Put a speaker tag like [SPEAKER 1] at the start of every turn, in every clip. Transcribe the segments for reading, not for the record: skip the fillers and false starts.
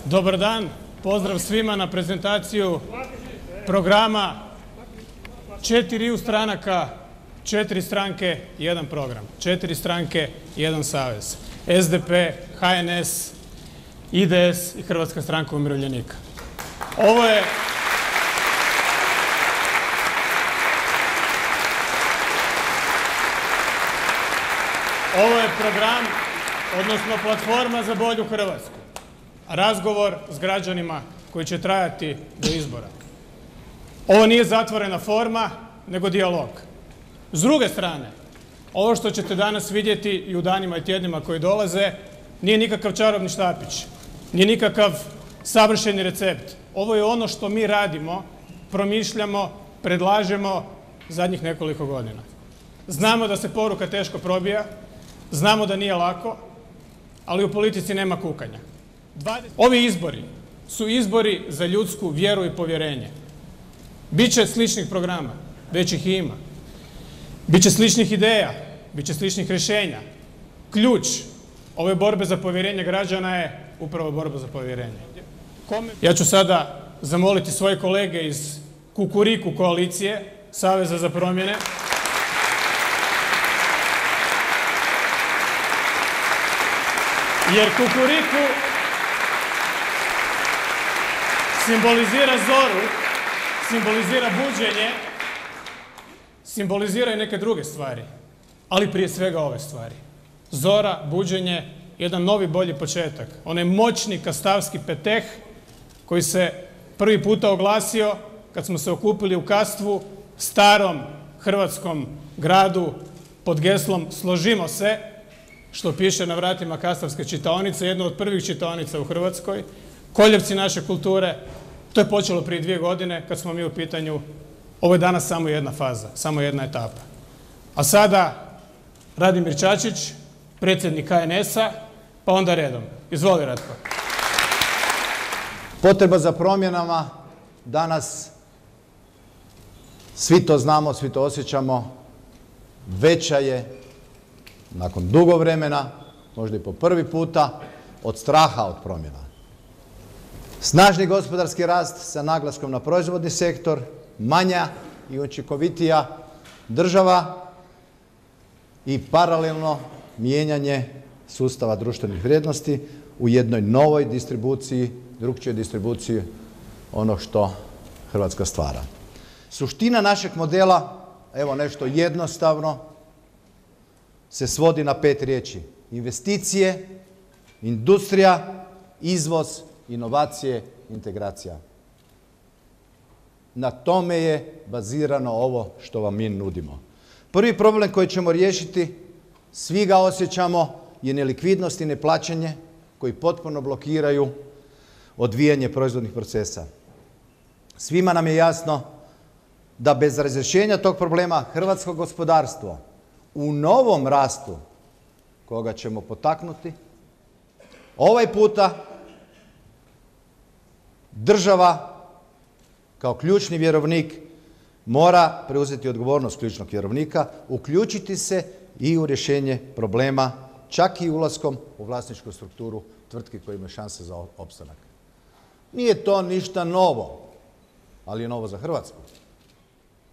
[SPEAKER 1] Dobar dan, pozdrav svima na prezentaciju programa 4 stranaka, 4 stranke, 1 program. 4 stranke, 1 savez. SDP, HNS, IDS i Hrvatska stranka umirovljenika. Ovo je program, odnosno platforma za bolju Hrvatsku. Razgovor s građanima koji će trajati do izbora. Ovo nije zatvorena forma, nego dijalog. S druge strane, ovo što ćete danas vidjeti i u danima i tjednima koji dolaze, nije nikakav čarobni štapić, nije nikakav savršeni recept. Ovo je ono što mi radimo, promišljamo, predlažemo zadnjih nekoliko godina. Znamo da se poruka teško probija, znamo da nije lako, ali u politici nema kukanja. Ovi izbori su izbori za ljudsku vjeru i povjerenje. Biće sličnih programa, već ih ima. Biće sličnih ideja, biće sličnih rješenja. Ključ ove borbe za povjerenje građana je upravo borba za povjerenje. Ja ću sada zamoliti svoje kolege iz Kukuriku koalicije, Saveza za promjene, jer Kukuriku simbolizira zoru, simbolizira buđenje, simbolizira i neke druge stvari, ali prije svega ove stvari. Zora, buđenje, jedan novi bolji početak. Onaj moćni kastavski peteh koji se prvi puta oglasio kad smo se okupili u Kastvu, starom hrvatskom gradu pod geslom Složimo se, što piše na vratima Kastavske čitaonice, jedna od prvih čitaonica u Hrvatskoj, koljevci naše kulture. To je počelo prije 2 godine kad smo mi u pitanju. Ovo je danas samo jedna faza, samo jedna etapa. A sada Radimir Čačić, predsjednik HNS-a, pa onda redom. Izvoli, Ratko.
[SPEAKER 2] Potreba za promjenama danas, svi to znamo, svi to osjećamo, veća je nakon dugo vremena, možda i po prvi puta, od straha od promjena. Snažni gospodarski rast sa naglaskom na proizvodni sektor, manja i učinkovitija država i paralelno mijenjanje sustava društvenih vrijednosti u jednoj novoj distribuciji, drukčijoj distribuciji onog što Hrvatska stvara. Suština našeg modela, evo nešto jednostavno, se svodi na 5 riječi. Investicije, industrija, izvoz, inovacije, integracija. Na tome je bazirano ovo što vam mi nudimo. Prvi problem koji ćemo riješiti, svi ga osjećamo, je nelikvidnost i neplaćanje koji potpuno blokiraju odvijanje proizvodnih procesa. Svima nam je jasno da bez razrješenja tog problema hrvatsko gospodarstvo u novom rastu, koga ćemo potaknuti, ovaj puta država kao ključni vjerovnik mora preuzeti odgovornost ključnog vjerovnika, uključiti se i u rješenje problema, čak i ulaskom u vlasničku strukturu tvrtki koje imaju šanse za opstanak. Nije to ništa novo, ali je novo za Hrvatsku.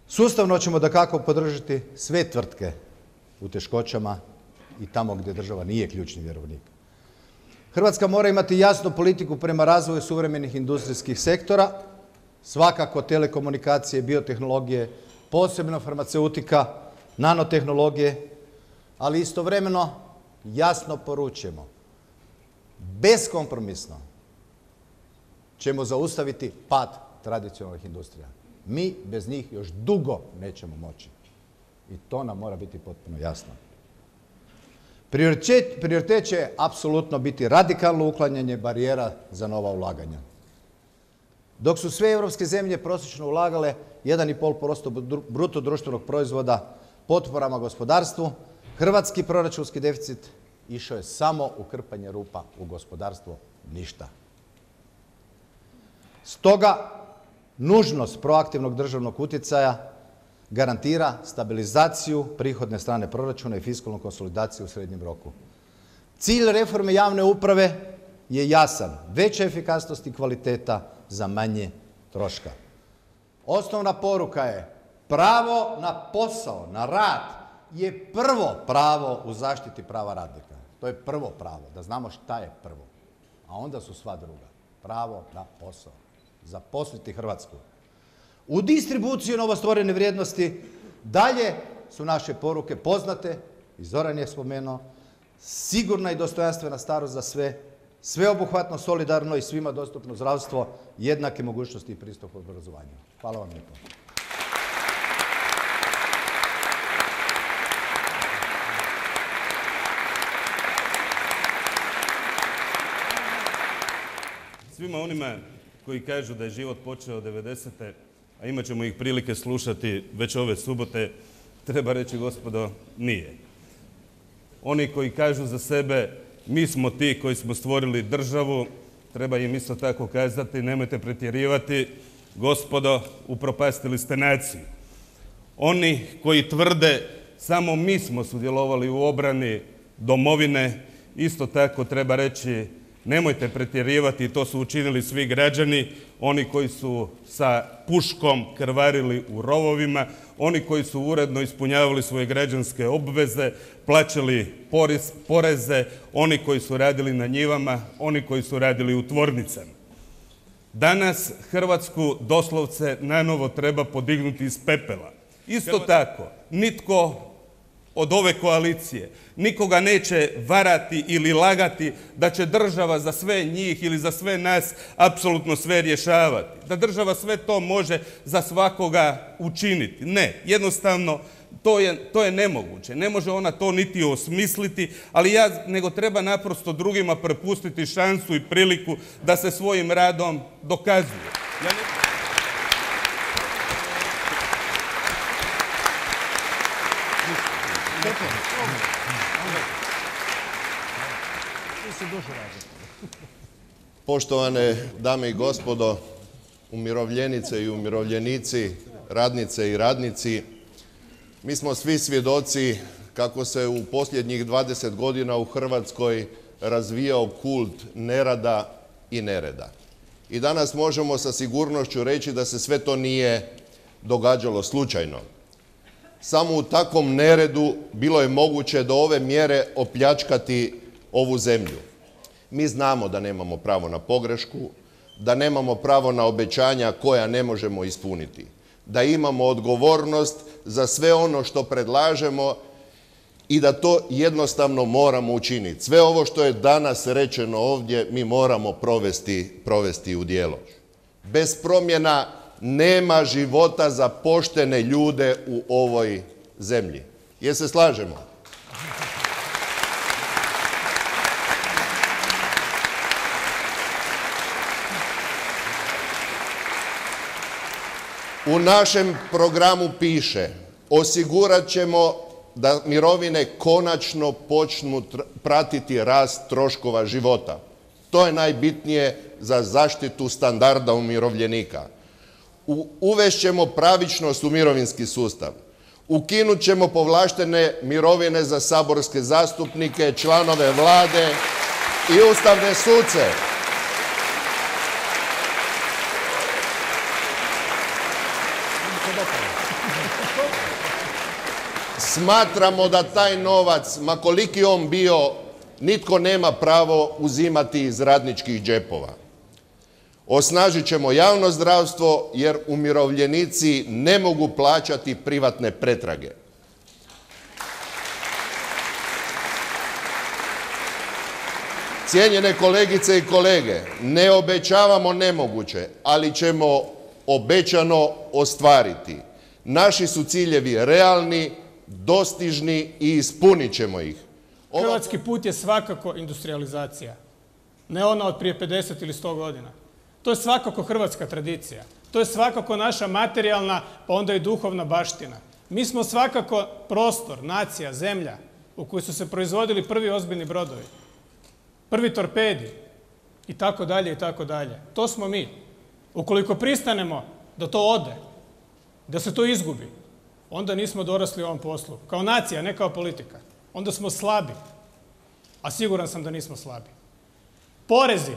[SPEAKER 2] Sustavno ćemo dakako podržati sve tvrtke u teškoćama i tamo gdje država nije ključni vjerovnik. Hrvatska mora imati jasnu politiku prema razvoju suvremenih industrijskih sektora, svakako telekomunikacije, biotehnologije, posebno farmaceutika, nanotehnologije, ali istovremeno jasno poručujemo, beskompromisno ćemo zaustaviti pad tradicionalnih industrija. Mi bez njih još dugo nećemo moći. I to nam mora biti potpuno jasno. Prioritet će apsolutno biti radikalno uklanjanje barijera za nova ulaganja. Dok su sve europske zemlje prosječno ulagale 1,5% bruto društvenog proizvoda potporama gospodarstvu, hrvatski proračunski deficit išao je samo u krpanje rupa u gospodarstvo, ništa. Stoga, nužnost proaktivnog državnog utjecaja garantira stabilizaciju prihodne strane proračuna i fiskalnu konsolidaciju u srednjem roku. Cilj reforme javne uprave je jasan. Veća efikasnost i kvaliteta za manje troška. Osnovna poruka je pravo na posao, na rad je prvo pravo u zaštiti prava radnika. To je prvo pravo, da znamo šta je prvo. A onda su sva druga. Pravo na posao. Zaposliti Hrvatsku. U distribuciju novostvorene vrijednosti dalje su naše poruke poznate, i Zoran je spomenuo, sigurna i dostojanstvena starost za sve, sveobuhvatno, solidarno i svima dostupno zdravstvo, jednake mogućnosti i pristup obrazovanju. Hvala vam lijepo.
[SPEAKER 3] Svima onima koji kažu da je život počeo 90. a imat ćemo ih prilike slušati već ove subote, treba reći gospodo, nije. Oni koji kažu za sebe mi smo ti koji smo stvorili državu, treba im isto tako kazati nemojte pretjerivati, gospodo, upropastili ste naciju. Oni koji tvrde samo mi smo sudjelovali u obrani domovine, isto tako treba reći nemojte pretjerivati, to su učinili svi građani, oni koji su sa puškom krvarili u rovovima, oni koji su uredno ispunjavali svoje građanske obveze, plaćali poreze, oni koji su radili na njivama, oni koji su radili u tvornicama. Danas Hrvatsku doslovce nanovo treba podignuti iz pepela. Isto tako, nitko od ove koalicije nikoga neće varati ili lagati da će država za sve njih ili za sve nas apsolutno sve rješavati. Da država sve to može za svakoga učiniti. Ne, jednostavno to je nemoguće. Ne može ona to niti osmisliti, nego treba naprosto drugima prepustiti šansu i priliku da se svojim radom dokazuje.
[SPEAKER 4] Poštovane dame i gospodo, umirovljenice i umirovljenici, radnice i radnici, mi smo svi svjedoci kako se u posljednjih 20 godina u Hrvatskoj razvijao kult nerada i nereda. I danas možemo sa sigurnošću reći da se sve to nije događalo slučajno. Samo u takvom neredu bilo je moguće do ove mjere opljačkati ovu zemlju. Mi znamo da nemamo pravo na pogrešku, da nemamo pravo na obećanja koja ne možemo ispuniti, da imamo odgovornost za sve ono što predlažemo i da to jednostavno moramo učiniti. Sve ovo što je danas rečeno ovdje mi moramo provesti u djelo. Bez promjena nema života za poštene ljude u ovoj zemlji. Jer se slažemo? U našem programu piše, osigurat ćemo da mirovine konačno počnu pratiti rast troškova života. To je najbitnije za zaštitu standarda umirovljenika. Uvest ćemo pravičnost u mirovinski sustav. Ukinut ćemo povlaštene mirovine za saborske zastupnike, članove vlade i ustavne suce. Smatramo da taj novac, ma koliki on bio, nitko nema pravo uzimati iz radničkih džepova. Osnažit ćemo javno zdravstvo jer umirovljenici ne mogu plaćati privatne pretrage. Cijenjene kolegice i kolege, ne obećavamo nemoguće, ali ćemo obećano ostvariti. Naši su ciljevi realni, dostižni i ispunit ćemo ih.
[SPEAKER 1] Hrvatski put je svakako industrijalizacija. Ne ona od prije 50 ili 100 godina. To je svakako hrvatska tradicija. To je svakako naša materijalna, pa onda i duhovna baština. Mi smo svakako prostor, nacija, zemlja u kojoj su se proizvodili prvi ozbiljni brodovi, prvi torpedi i tako dalje i tako dalje. To smo mi. Ukoliko pristanemo da to ode, da se to izgubi, onda nismo dorasli ovom poslu. Kao nacija, ne kao politika. Onda smo slabi. A siguran sam da nismo slabi. Porezi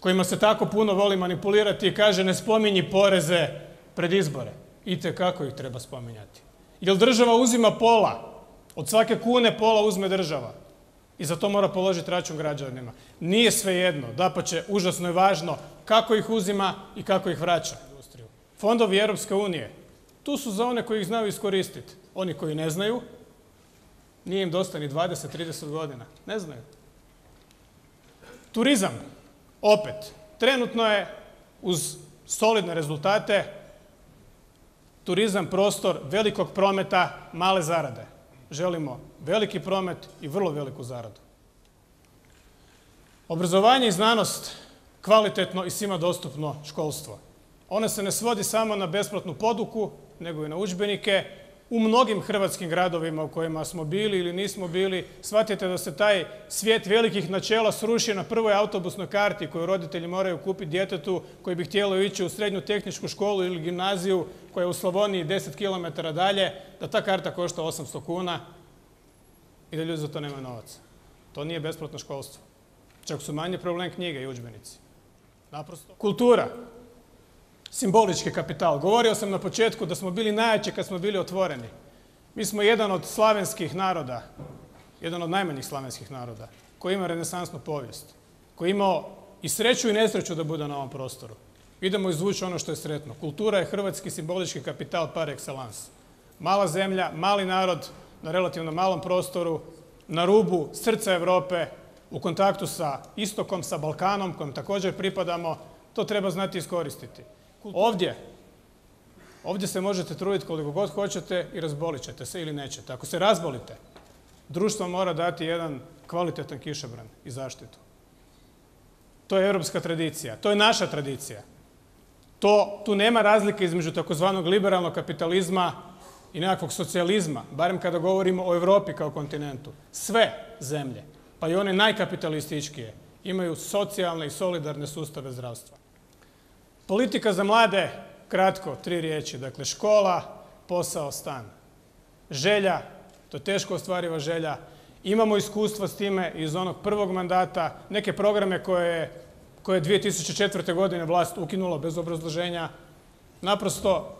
[SPEAKER 1] kojima se tako puno voli manipulirati i kaže ne spominji poreze pred izbore. Itekako ih treba spominjati. Jer država uzima pola. Od svake kune pola uzme država. I za to mora položiti račun građanima. Nije svejedno, dapače, užasno je važno kako ih uzima i kako ih vraća. Fondovi Europske unije, tu su za one koji ih znaju iskoristiti. Oni koji ne znaju, nije im dosta ni 20-30 godina. Ne znaju. Turizam, opet, trenutno je uz solidne rezultate turizam prostor velikog prometa, male zarade. Želimo veliki promet i vrlo veliku zaradu. Obrazovanje i znanost, kvalitetno i svima dostupno školstvo. Ona se ne svodi samo na besplatnu poduku, nego i na udžbenike. U mnogim hrvatskim gradovima u kojima smo bili ili nismo bili, shvatite da se taj svijet velikih načela sruši na prvoj autobusnoj karti koju roditelji moraju kupiti djetetu koji bi htjelo ići u srednju tehničku školu ili gimnaziju koja je u Slavoniji 10 km dalje, da ta karta košta 800 kuna i da ljudi za to nemaju novaca. To nije besplatno školstvo. Čak su manje problem knjige i udžbenici. Naprosto. Kultura. Simbolički kapital. Govorio sam na početku da smo bili najjači kad smo bili otvoreni. Mi smo jedan od slavenskih naroda, jedan od najmanjih slavenskih naroda, koji ima renesansnu povijest, koji je imao i sreću i nesreću da bude na ovom prostoru. Idemo izvući ono što je sretno. Kultura je hrvatski simbolički kapital par excellence. Mala zemlja, mali narod na relativno malom prostoru, na rubu srca Europe, u kontaktu sa istokom, sa Balkanom, kojem također pripadamo, to treba znati iskoristiti. Ovdje se možete truditi koliko god hoćete i razbolit ćete se ili nećete. Ako se razbolite, društvo mora dati jedan kvalitetan kišobran i zaštitu. To je europska tradicija, to je naša tradicija. Tu nema razlike između takozvanog liberalnog kapitalizma i nekakvog socijalizma, barem kada govorimo o Europi kao kontinentu. Sve zemlje, pa i one najkapitalističkije, imaju socijalne i solidarne sustave zdravstva. Politika za mlade, kratko, 3 riječi. Dakle, škola, posao, stan. Želja, to je teško ostvariva želja. Imamo iskustva s time iz onog prvog mandata. Neke programe koje je 2004. godine vlast ukinula bez obrazloženja. Naprosto,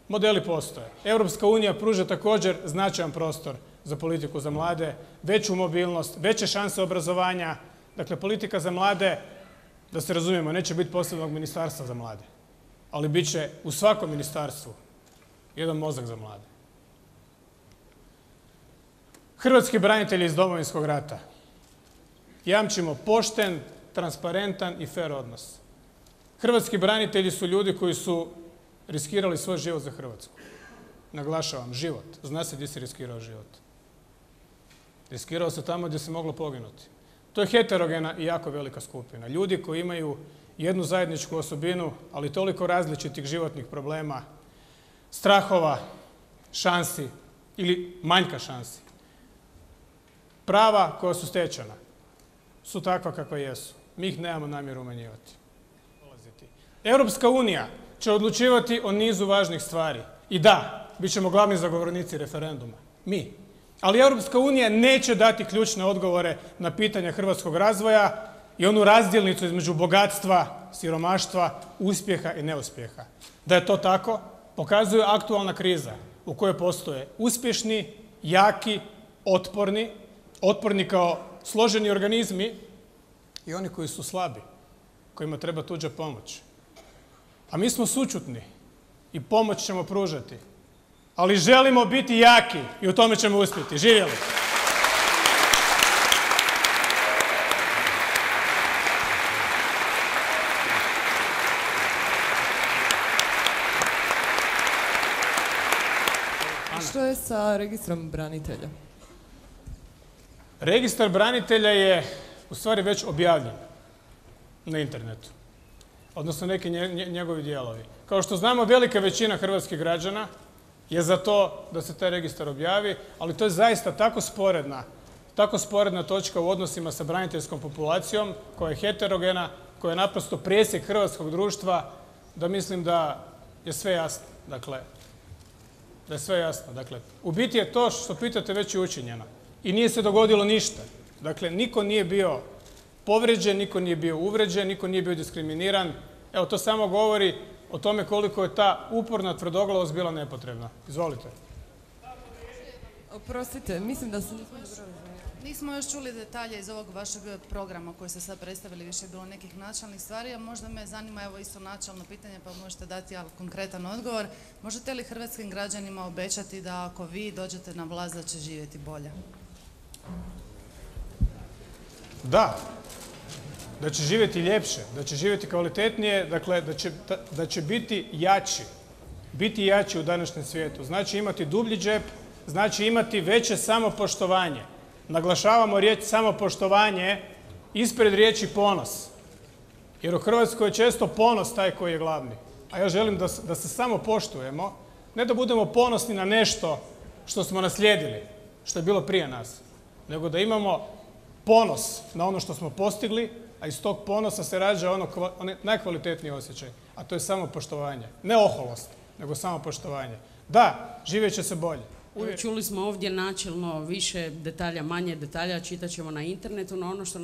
[SPEAKER 1] modeli postoje. Europska unija pruža također značajan prostor za politiku za mlade, veću mobilnost, veće šanse obrazovanja. Dakle, politika za mlade, da se razumijemo, neće biti posebnog ministarstva za mlade, ali bit će u svakom ministarstvu jedan mozak za mlade. Hrvatski branitelji iz Domovinskog rata. Jamčimo pošten, transparentan i fer odnos. Hrvatski branitelji su ljudi koji su riskirali svoj život za Hrvatsku. Naglašavam, život. Zna se gdje se riskirao život. Riskirao se tamo gdje se moglo poginuti. To je heterogena i jako velika skupina. Ljudi koji imaju jednu zajedničku osobinu, ali toliko različitih životnih problema, strahova, šansi ili manjka šansi. Prava koja su stečena su takva kakva jesu. Mi ih nemamo namjeru umanjivati. Europska unija će odlučivati o nizu važnih stvari. I da, bit ćemo glavni zagovornici referenduma. Mi. Ali Europska unija neće dati ključne odgovore na pitanja hrvatskog razvoja i onu razdjelnicu između bogatstva, siromaštva, uspjeha i neuspjeha. Da je to tako, pokazuje aktualna kriza u kojoj postoje uspješni, jaki, otporni kao složeni organizmi i oni koji su slabi, kojima treba tuđa pomoć. A mi smo sućutni i pomoć ćemo pružati. Ali želimo biti jaki i u tome ćemo uspjeti. Živjeli!
[SPEAKER 5] Što je sa registrom branitelja?
[SPEAKER 1] Registar branitelja je u stvari već objavljen na internetu. Odnosno neki njegovi dijelovi. Kao što znamo, velika većina hrvatskih građana je za to da se taj registar objavi, ali to je zaista tako sporedna točka u odnosima sa braniteljskom populacijom, koja je heterogena, koja je naprosto presjek hrvatskog društva, da mislim da je sve jasno. Dakle, u biti je to što pitate već i učinjeno. I nije se dogodilo ništa. Dakle, niko nije bio povrijeđen, niko nije bio uvrijeđen, niko nije bio diskriminiran. Evo, to samo govori o tome koliko je ta uporna tvrdoglavost bila nepotrebna. Izvolite.
[SPEAKER 5] Oprostite, mislim da se nismo dobro.
[SPEAKER 6] Nismo još čuli detalje iz ovog vašeg programa koji ste sad predstavili, više je bilo nekih načelnih stvari, a možda me zanima evo isto načelno pitanje pa možete dati konkretan odgovor. Možete li hrvatskim građanima obećati da ako vi dođete na vlast da će živjeti bolje?
[SPEAKER 1] Da će živjeti ljepše, da će živjeti kvalitetnije, dakle da će biti jači u današnjem svijetu. Znači imati dublji džep, znači imati veće samopoštovanje. Naglašavamo riječ samopoštovanje ispred riječi ponos. Jer u Hrvatskoj je često ponos taj koji je glavni. A ja želim da se samo poštujemo, ne da budemo ponosni na nešto što smo naslijedili, što je bilo prije nas, nego da imamo ponos na ono što smo postigli, a iz tog ponosa se rađa onaj najkvalitetniji osjećaj, a to je samopoštovanje. Ne oholost, nego samopoštovanje. Da, živjet će se bolje.
[SPEAKER 7] Čuli smo ovdje načelno više detalja, manje detalja, čitat ćemo na internetu, no ono što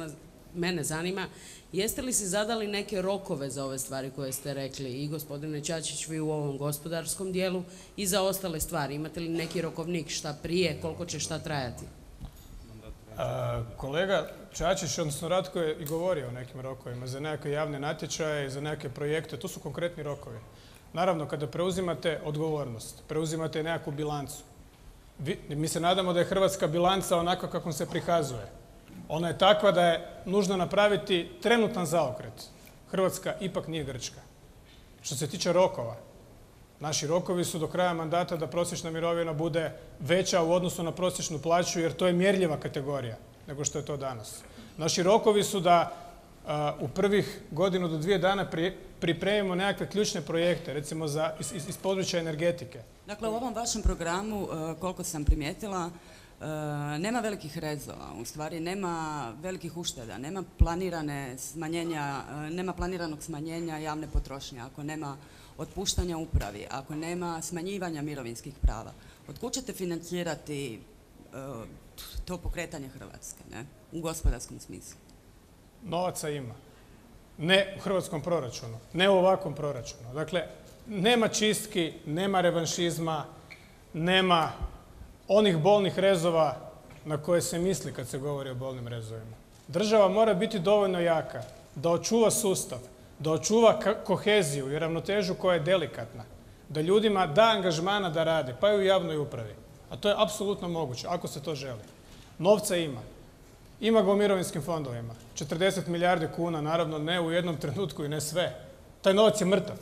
[SPEAKER 7] mene zanima, jeste li si zadali neke rokove za ove stvari koje ste rekli i gospodine Čačić, vi u ovom gospodarskom dijelu i za ostale stvari? Imate li neki rokovnik, šta prije, koliko će šta trajati?
[SPEAKER 1] Kolega Čačić, odnosno Ratko je i govorio o nekim rokovima za nekakve javne natječaje, za neke projekte, to su konkretni rokovi. Naravno, kada preuzimate odgovornost, preuzimate nekakvu bilancu. Mi se nadamo da je hrvatska bilanca onako kako se prikazuje. Ona je takva da je nužno napraviti trenutan zaokret. Hrvatska ipak nije Grčka. Što se tiče rokova, naši rokovi su do kraja mandata da prosječna mirovina bude veća u odnosu na prosječnu plaću, jer to je mjerljiva kategorija nego što je to danas. Naši rokovi su da u prvih godinu do 2 dana pripremimo nekakve ključne projekte, recimo iz područja energetike.
[SPEAKER 8] Dakle, u ovom vašem programu, koliko sam primijetila, nema velikih rezova, u stvari nema velikih ušteda, nema planiranog smanjenja javne potrošnje, ako nema otpuštanja upravi, ako nema smanjivanja mirovinskih prava. Otkud ćete financirati to pokretanje Hrvatske, ne? U gospodarskom smislu?
[SPEAKER 1] Novaca ima. Ne u hrvatskom proračunu, ne u ovakvom proračunu. Dakle, nema čistki, nema revanšizma, nema onih bolnih rezova na koje se misli kad se govori o bolnim rezovima. Država mora biti dovoljno jaka da očuva sustav, da očuva koheziju i ravnotežu koja je delikatna, da ljudima da angažmana da rade, pa i u javnoj upravi. A to je apsolutno moguće, ako se to želi. Novca ima. Ima ga u mirovinskim fondovima. 40 milijardi kuna, naravno ne u jednom trenutku i ne sve. Taj novac je mrtav.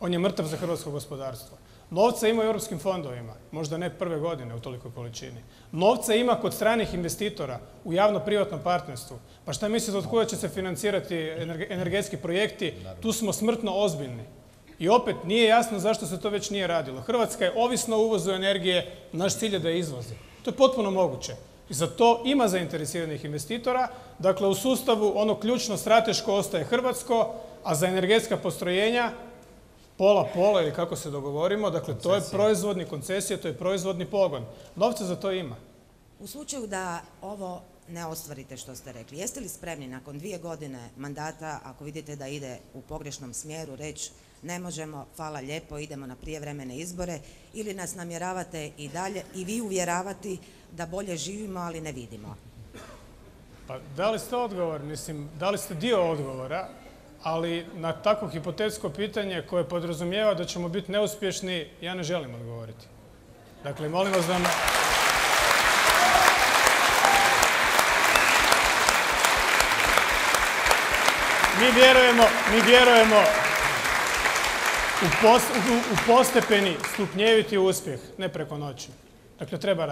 [SPEAKER 1] On je mrtav za hrvatsko gospodarstvo. Novca ima u europskim fondovima, možda ne prve godine u tolikoj količini. Novca ima kod stranih investitora u javno-privatnom partnerstvu. Pa šta mislite od kuda će se financirati energetski projekti? Tu smo smrtno ozbiljni. I opet nije jasno zašto se to već nije radilo. Hrvatska je ovisna o uvozu energije, naš cilj je da je izvozi. To je potpuno moguće. I za to ima zainteresiranih investitora. Dakle, u sustavu ono ključno strateško ostaje hrvatsko, a za energetska postrojenja pola ili kako se dogovorimo, dakle to je proizvodni koncesija, to je proizvodni pogon. Novca za to ima.
[SPEAKER 9] U slučaju da ovo ne ostvarite što ste rekli, jeste li spremni nakon 2 godine mandata, ako vidite da ide u pogrešnom smjeru, reći ne možemo, hvala lijepo, idemo na prijevremene izbore, ili nas namjeravate i dalje i vi uvjeravati da bolje živimo, ali ne vidimo?
[SPEAKER 1] Pa dali ste odgovor, mislim, dali ste dio odgovora, ali na takvo hipotetsko pitanje koje podrazumijeva da ćemo biti neuspješni, ja ne želim odgovoriti. Dakle, molim vas da me... Mi vjerujemo u postepeni, stupnjeviti uspjeh, ne preko noći. Dakle, treba raditi.